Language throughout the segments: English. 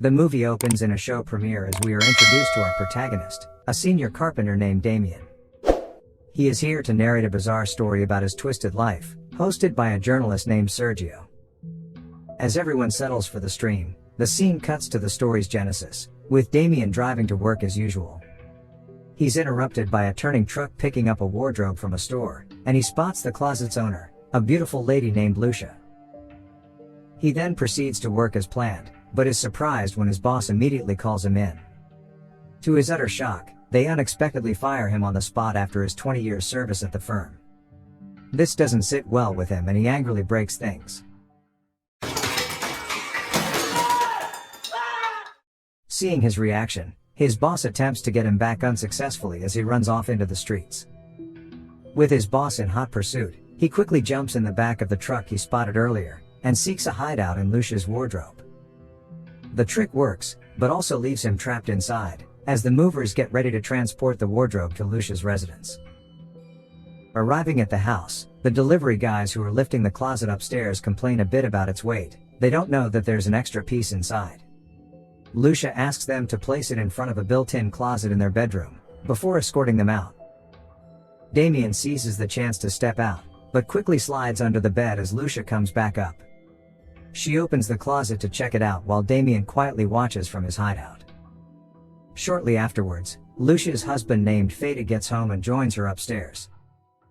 The movie opens in a show premiere as we are introduced to our protagonist, a senior carpenter named Damian. He is here to narrate a bizarre story about his twisted life, hosted by a journalist named Sergio. As everyone settles for the stream, the scene cuts to the story's genesis, with Damian driving to work as usual. He's interrupted by a turning truck picking up a wardrobe from a store, and he spots the closet's owner, a beautiful lady named Lucia. He then proceeds to work as planned, but is surprised when his boss immediately calls him in. To his utter shock, they unexpectedly fire him on the spot after his 20 years service at the firm. This doesn't sit well with him and he angrily breaks things. Seeing his reaction, his boss attempts to get him back unsuccessfully as he runs off into the streets. With his boss in hot pursuit, he quickly jumps in the back of the truck he spotted earlier, and seeks a hideout in Lucia's wardrobe. The trick works, but also leaves him trapped inside, as the movers get ready to transport the wardrobe to Lucia's residence. Arriving at the house, the delivery guys who are lifting the closet upstairs complain a bit about its weight. They don't know that there's an extra piece inside. Lucia asks them to place it in front of a built-in closet in their bedroom, before escorting them out. Damian seizes the chance to step out, but quickly slides under the bed as Lucia comes back up. She opens the closet to check it out while Damian quietly watches from his hideout. Shortly afterwards, Lucia's husband named Feta gets home and joins her upstairs.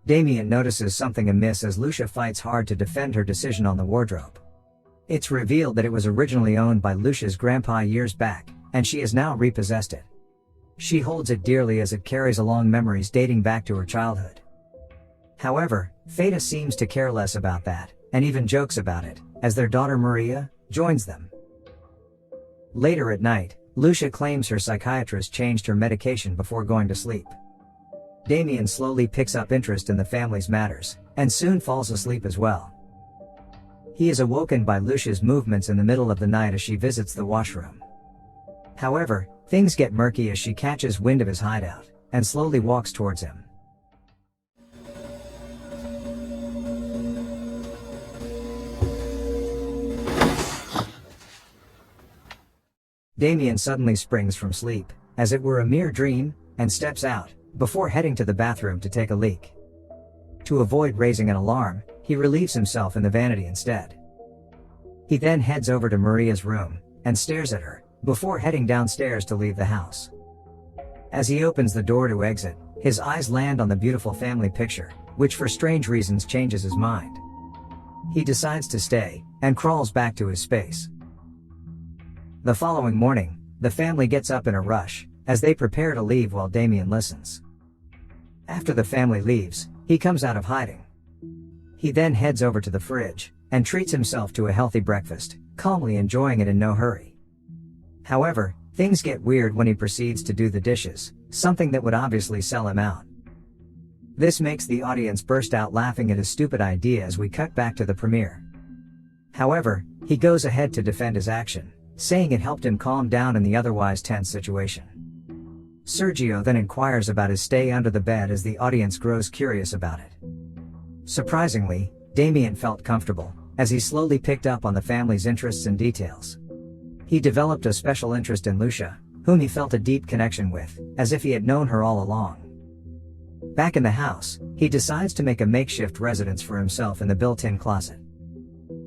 Damian notices something amiss as Lucia fights hard to defend her decision on the wardrobe. It's revealed that it was originally owned by Lucia's grandpa years back, and she has now repossessed it. She holds it dearly as it carries along memories dating back to her childhood. However, Feta seems to care less about that, and even jokes about it, as their daughter Maria joins them. Later at night, Lucia claims her psychiatrist changed her medication before going to sleep. Damian slowly picks up interest in the family's matters, and soon falls asleep as well. He is awoken by Lucia's movements in the middle of the night as she visits the washroom. However, things get murky as she catches wind of his hideout, and slowly walks towards him. Damian suddenly springs from sleep, as it were a mere dream, and steps out, before heading to the bathroom to take a leak. To avoid raising an alarm, he relieves himself in the vanity instead. He then heads over to Maria's room, and stares at her, before heading downstairs to leave the house. As he opens the door to exit, his eyes land on the beautiful family picture, which for strange reasons changes his mind. He decides to stay, and crawls back to his space. The following morning, the family gets up in a rush, as they prepare to leave while Damian listens. After the family leaves, he comes out of hiding. He then heads over to the fridge, and treats himself to a healthy breakfast, calmly enjoying it in no hurry. However, things get weird when he proceeds to do the dishes, something that would obviously sell him out. This makes the audience burst out laughing at his stupid idea as we cut back to the premiere. However, he goes ahead to defend his action, saying it helped him calm down in the otherwise tense situation. Sergio then inquires about his stay under the bed as the audience grows curious about it. Surprisingly, Damian felt comfortable, as he slowly picked up on the family's interests and details. He developed a special interest in Lucia, whom he felt a deep connection with, as if he had known her all along. Back in the house, he decides to make a makeshift residence for himself in the built-in closet.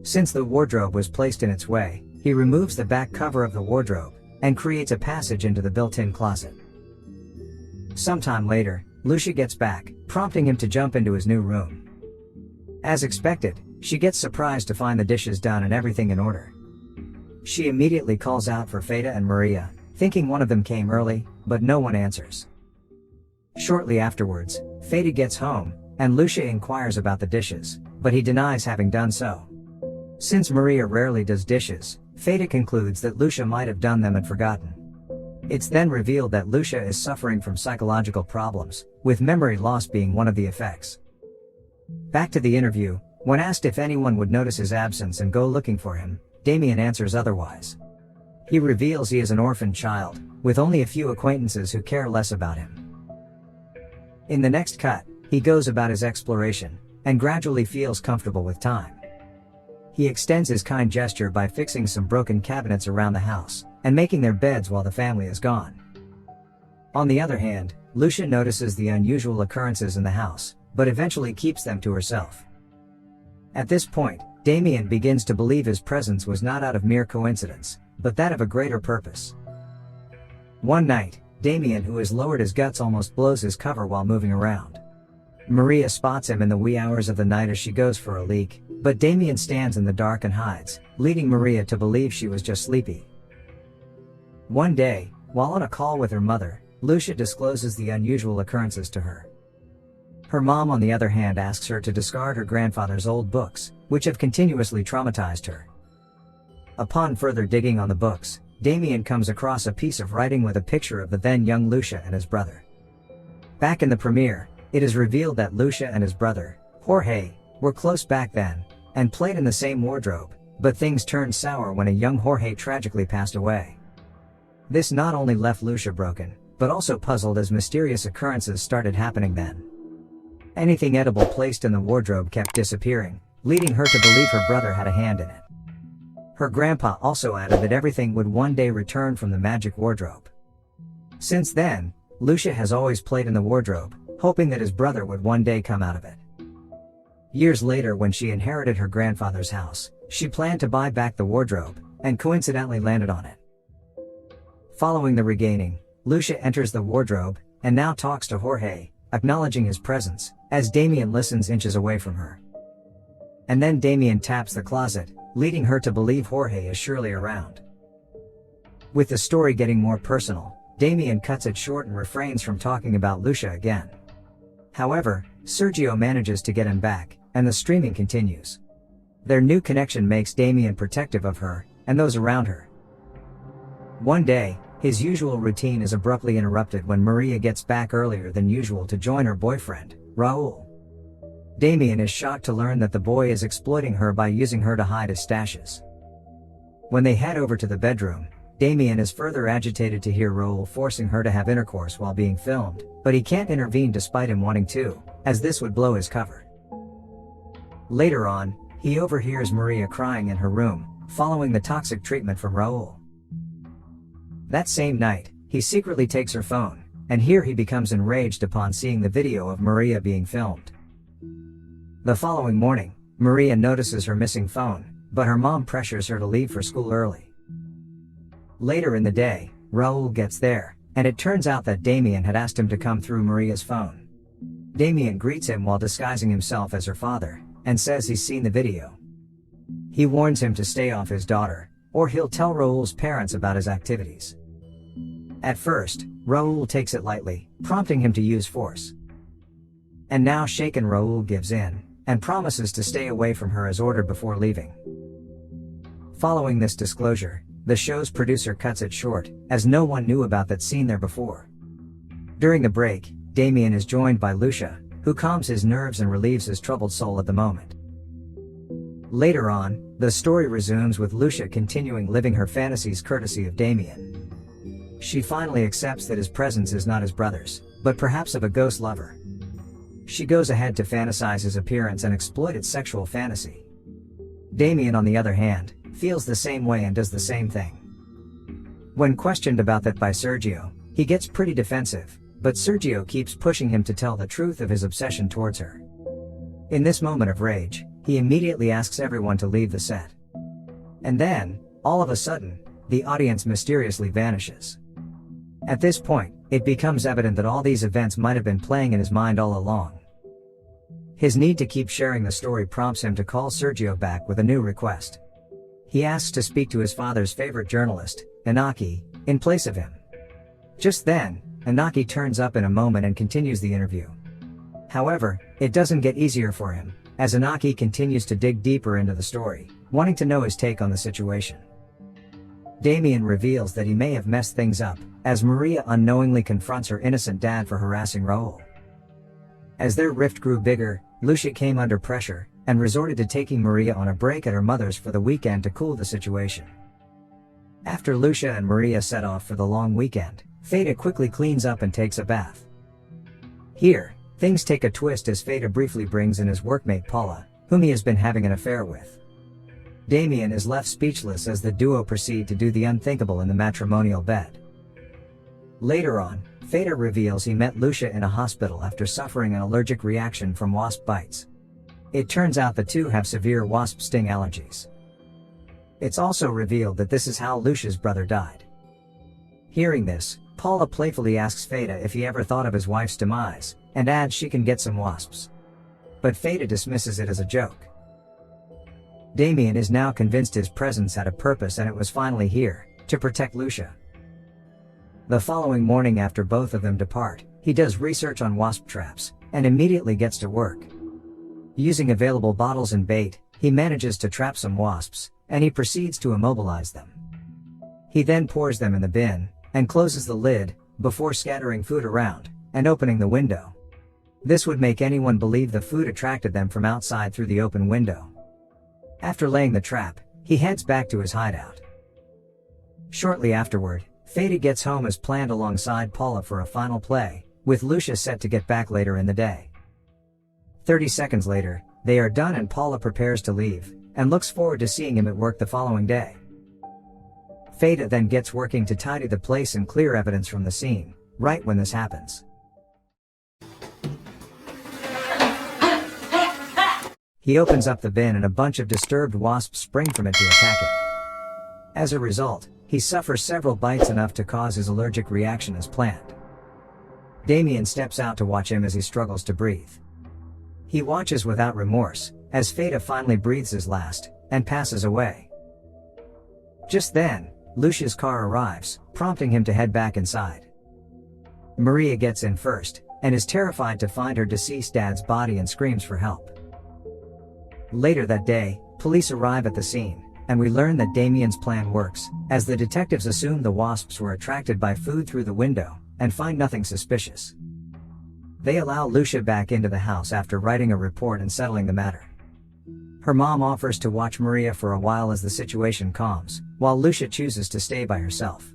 Since the wardrobe was placed in its way, he removes the back cover of the wardrobe, and creates a passage into the built-in closet. Sometime later, Lucia gets back, prompting him to jump into his new room. As expected, she gets surprised to find the dishes done and everything in order. She immediately calls out for Feta and Maria, thinking one of them came early, but no one answers. Shortly afterwards, Feta gets home, and Lucia inquires about the dishes, but he denies having done so. Since Maria rarely does dishes, Feta concludes that Lucia might have done them and forgotten. It's then revealed that Lucia is suffering from psychological problems, with memory loss being one of the effects. Back to the interview, when asked if anyone would notice his absence and go looking for him, Damian answers otherwise. He reveals he is an orphan child, with only a few acquaintances who care less about him. In the next cut, he goes about his exploration, and gradually feels comfortable with time. He extends his kind gesture by fixing some broken cabinets around the house, and making their beds while the family is gone. On the other hand, Lucia notices the unusual occurrences in the house, but eventually keeps them to herself. At this point, Damian begins to believe his presence was not out of mere coincidence, but that of a greater purpose. One night, Damian, who has lowered his guts, almost blows his cover while moving around. Maria spots him in the wee hours of the night as she goes for a leak, but Damian stands in the dark and hides, leading Maria to believe she was just sleepy. One day, while on a call with her mother, Lucia discloses the unusual occurrences to her. Her mom, on the other hand, asks her to discard her grandfather's old books, which have continuously traumatized her. Upon further digging on the books, Damian comes across a piece of writing with a picture of the then young Lucia and his brother. Back in the premiere, it is revealed that Lucia and his brother, Jorge, were close back then, and played in the same wardrobe, but things turned sour when a young Jorge tragically passed away. This not only left Lucia broken, but also puzzled as mysterious occurrences started happening then. Anything edible placed in the wardrobe kept disappearing, leading her to believe her brother had a hand in it. Her grandpa also added that everything would one day return from the magic wardrobe. Since then, Lucia has always played in the wardrobe, hoping that his brother would one day come out of it. Years later, when she inherited her grandfather's house, she planned to buy back the wardrobe, and coincidentally landed on it. Following the regaining, Lucia enters the wardrobe, and now talks to Jorge, acknowledging his presence, as Damian listens inches away from her. And then Damian taps the closet, leading her to believe Jorge is surely around. With the story getting more personal, Damian cuts it short and refrains from talking about Lucia again. However, Sergio manages to get him back, and the streaming continues. Their new connection makes Damian protective of her, and those around her. One day, his usual routine is abruptly interrupted when Maria gets back earlier than usual to join her boyfriend, Raul. Damian is shocked to learn that the boy is exploiting her by using her to hide his stashes. When they head over to the bedroom, Damian is further agitated to hear Raul forcing her to have intercourse while being filmed, but he can't intervene despite him wanting to, as this would blow his cover. Later on, he overhears Maria crying in her room, following the toxic treatment from Raul. That same night, he secretly takes her phone, and here he becomes enraged upon seeing the video of Maria being filmed. The following morning, Maria notices her missing phone, but her mom pressures her to leave for school early. Later in the day, Raul gets there, and it turns out that Damian had asked him to come through Maria's phone. Damian greets him while disguising himself as her father, and says he's seen the video. He warns him to stay off his daughter, or he'll tell Raul's parents about his activities. At first, Raul takes it lightly, prompting him to use force. And now shaken, Raul gives in, and promises to stay away from her as ordered before leaving. Following this disclosure, the show's producer cuts it short, as no one knew about that scene there before. During the break, Damian is joined by Lucia, who calms his nerves and relieves his troubled soul at the moment. Later on, the story resumes with Lucia continuing living her fantasies courtesy of Damian. She finally accepts that his presence is not his brother's, but perhaps of a ghost lover. She goes ahead to fantasize his appearance and exploit its sexual fantasy. Damian, on the other hand, feels the same way and does the same thing. When questioned about that by Sergio, he gets pretty defensive, but Sergio keeps pushing him to tell the truth of his obsession towards her. In this moment of rage, he immediately asks everyone to leave the set. And then, all of a sudden, the audience mysteriously vanishes. At this point, it becomes evident that all these events might have been playing in his mind all along. His need to keep sharing the story prompts him to call Sergio back with a new request. He asks to speak to his father's favorite journalist, Inaki, in place of him. Just then, Inaki turns up in a moment and continues the interview. However, it doesn't get easier for him, as Inaki continues to dig deeper into the story, wanting to know his take on the situation. Damian reveals that he may have messed things up, as Maria unknowingly confronts her innocent dad for harassing Raul. As their rift grew bigger, Lucia came under pressure, and resorted to taking Maria on a break at her mother's for the weekend to cool the situation. After Lucia and Maria set off for the long weekend, Feta quickly cleans up and takes a bath. Here, things take a twist as Feta briefly brings in his workmate Paula, whom he has been having an affair with. Damian is left speechless as the duo proceed to do the unthinkable in the matrimonial bed. Later on, Feta reveals he met Lucia in a hospital after suffering an allergic reaction from wasp bites. It turns out the two have severe wasp sting allergies. It's also revealed that this is how Lucia's brother died. Hearing this, Paula playfully asks Feta if he ever thought of his wife's demise, and adds she can get some wasps. But Feta dismisses it as a joke. Damian is now convinced his presence had a purpose, and it was finally here, to protect Lucia. The following morning, after both of them depart, he does research on wasp traps, and immediately gets to work. Using available bottles and bait, he manages to trap some wasps, and he proceeds to immobilize them. He then pours them in the bin, and closes the lid, before scattering food around, and opening the window. This would make anyone believe the food attracted them from outside through the open window. After laying the trap, he heads back to his hideout. Shortly afterward, Feta gets home as planned alongside Paula for a final play, with Lucia set to get back later in the day. 30 seconds later, they are done and Paula prepares to leave, and looks forward to seeing him at work the following day. Feta then gets working to tidy the place and clear evidence from the scene, right when this happens. He opens up the bin and a bunch of disturbed wasps spring from it to attack him. As a result, he suffers several bites, enough to cause his allergic reaction as planned. Damian steps out to watch him as he struggles to breathe. He watches without remorse, as Feta finally breathes his last, and passes away. Just then, Lucia's car arrives, prompting him to head back inside. Maria gets in first, and is terrified to find her deceased dad's body and screams for help. Later that day, police arrive at the scene, and we learn that Damian's plan works, as the detectives assume the wasps were attracted by food through the window, and find nothing suspicious. They allow Lucia back into the house after writing a report and settling the matter. Her mom offers to watch Maria for a while as the situation calms, while Lucia chooses to stay by herself.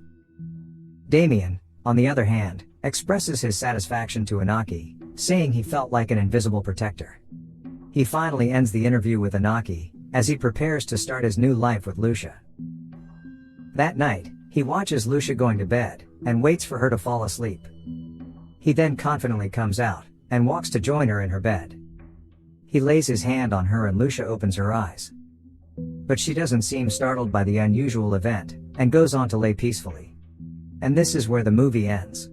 Damian, on the other hand, expresses his satisfaction to Anaki, saying he felt like an invisible protector. He finally ends the interview with Anaki, as he prepares to start his new life with Lucia. That night, he watches Lucia going to bed, and waits for her to fall asleep. He then confidently comes out, and walks to join her in her bed. He lays his hand on her and Lucia opens her eyes. But she doesn't seem startled by the unusual event, and goes on to lay peacefully. And this is where the movie ends.